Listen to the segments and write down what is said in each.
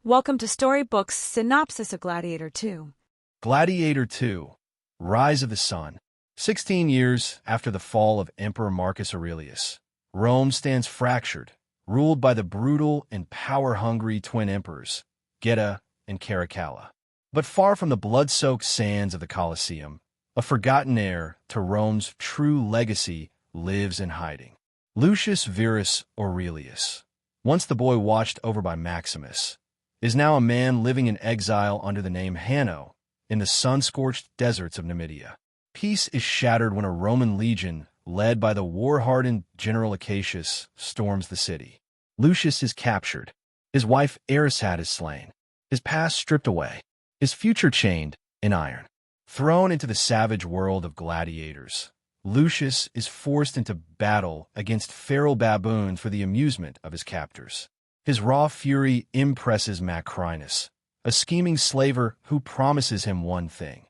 Welcome to Storybook's Synopsis of Gladiator 2. Gladiator 2, Rise of the Sun. 16 years after the fall of Emperor Marcus Aurelius, Rome stands fractured, ruled by the brutal and power-hungry twin emperors, Geta and Caracalla. But far from the blood-soaked sands of the Colosseum, a forgotten heir to Rome's true legacy lives in hiding. Lucius Verus Aurelius, once the boy watched over by Maximus, is now a man living in exile under the name Hanno in the sun-scorched deserts of Numidia. Peace is shattered when a Roman legion, led by the war-hardened general Acacius, storms the city. Lucius is captured. His wife Erisad is slain. His past stripped away. His future chained in iron. Thrown into the savage world of gladiators, Lucius is forced into battle against feral baboons for the amusement of his captors. His raw fury impresses Macrinus, a scheming slaver who promises him one thing: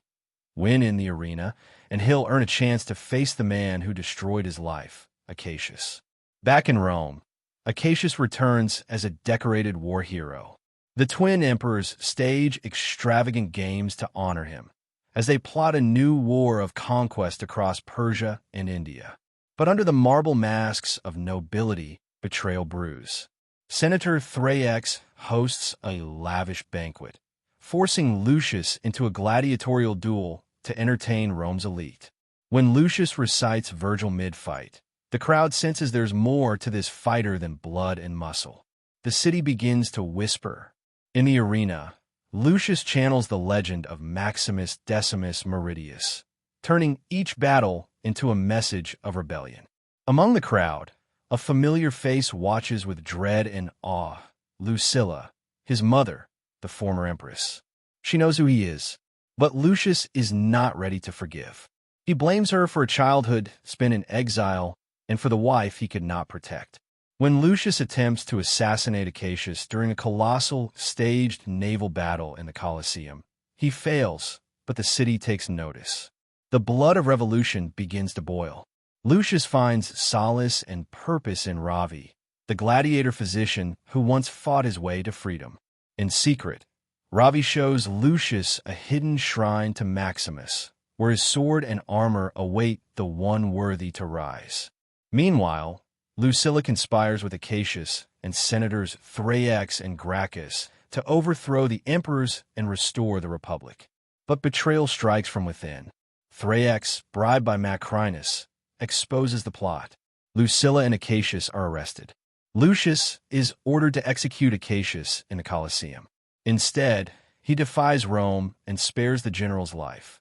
win in the arena, and he'll earn a chance to face the man who destroyed his life, Acacius. Back in Rome, Acacius returns as a decorated war hero. The twin emperors stage extravagant games to honor him, as they plot a new war of conquest across Persia and India. But under the marble masks of nobility, betrayal brews. Senator Thrax hosts a lavish banquet, forcing Lucius into a gladiatorial duel to entertain Rome's elite. When Lucius recites Virgil mid-fight, the crowd senses there's more to this fighter than blood and muscle. The city begins to whisper. In the arena, Lucius channels the legend of Maximus Decimus Meridius, turning each battle into a message of rebellion. Among the crowd, a familiar face watches with dread and awe: Lucilla, his mother, the former empress. She knows who he is, but Lucius is not ready to forgive. He blames her for a childhood spent in exile and for the wife he could not protect. When Lucius attempts to assassinate Acacius during a colossal, staged naval battle in the Colosseum, he fails, but the city takes notice. The blood of revolution begins to boil. Lucius finds solace and purpose in Ravi, the gladiator physician who once fought his way to freedom. In secret, Ravi shows Lucius a hidden shrine to Maximus, where his sword and armor await the one worthy to rise. Meanwhile, Lucilla conspires with Acacius and Senators Thrax and Gracchus to overthrow the emperors and restore the Republic. But betrayal strikes from within. Thrax, bribed by Macrinus, exposes the plot. Lucilla and Acacius are arrested. Lucius is ordered to execute Acacius in the Colosseum. Instead, he defies Rome and spares the general's life,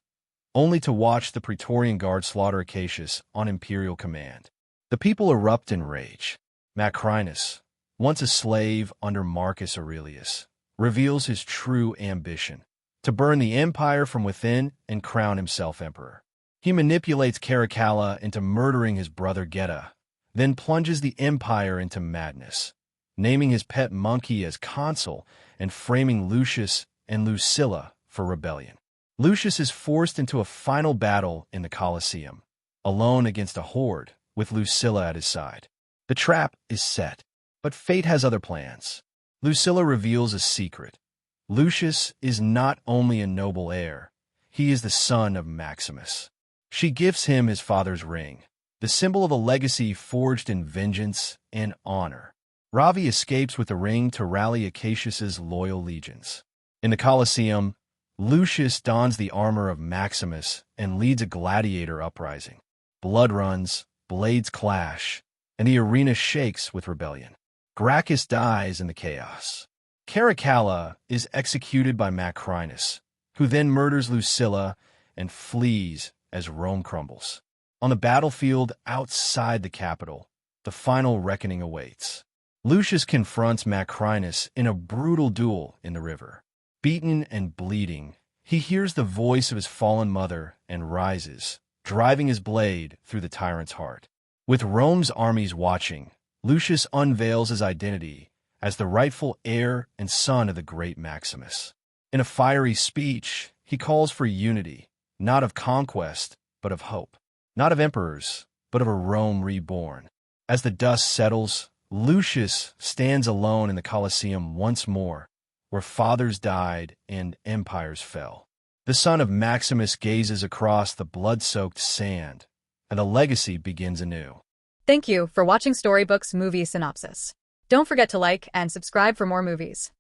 only to watch the Praetorian Guard slaughter Acacius on imperial command. The people erupt in rage. Macrinus, once a slave under Marcus Aurelius, reveals his true ambition: to burn the empire from within and crown himself emperor. He manipulates Caracalla into murdering his brother Geta, then plunges the empire into madness, naming his pet monkey as consul and framing Lucius and Lucilla for rebellion. Lucius is forced into a final battle in the Colosseum, alone against a horde, with Lucilla at his side. The trap is set, but fate has other plans. Lucilla reveals a secret. Lucius is not only a noble heir, he is the son of Maximus. She gifts him his father's ring, the symbol of a legacy forged in vengeance and honor. Ravi escapes with the ring to rally Acacius's loyal legions. In the Colosseum, Lucius dons the armor of Maximus and leads a gladiator uprising. Blood runs, blades clash, and the arena shakes with rebellion. Gracchus dies in the chaos. Caracalla is executed by Macrinus, who then murders Lucilla and flees as Rome crumbles. On the battlefield outside the capital, the final reckoning awaits. Lucius confronts Macrinus in a brutal duel in the river. Beaten and bleeding, he hears the voice of his fallen mother and rises, driving his blade through the tyrant's heart. With Rome's armies watching, Lucius unveils his identity as the rightful heir and son of the great Maximus. In a fiery speech, he calls for unity, not of conquest, but of hope. Not of emperors, but of a Rome reborn. As the dust settles, Lucius stands alone in the Colosseum once more, where fathers died and empires fell. The son of Maximus gazes across the blood-soaked sand, and a legacy begins anew. Thank you for watching Storybooks Movie Synopsis. Don't forget to like and subscribe for more movies.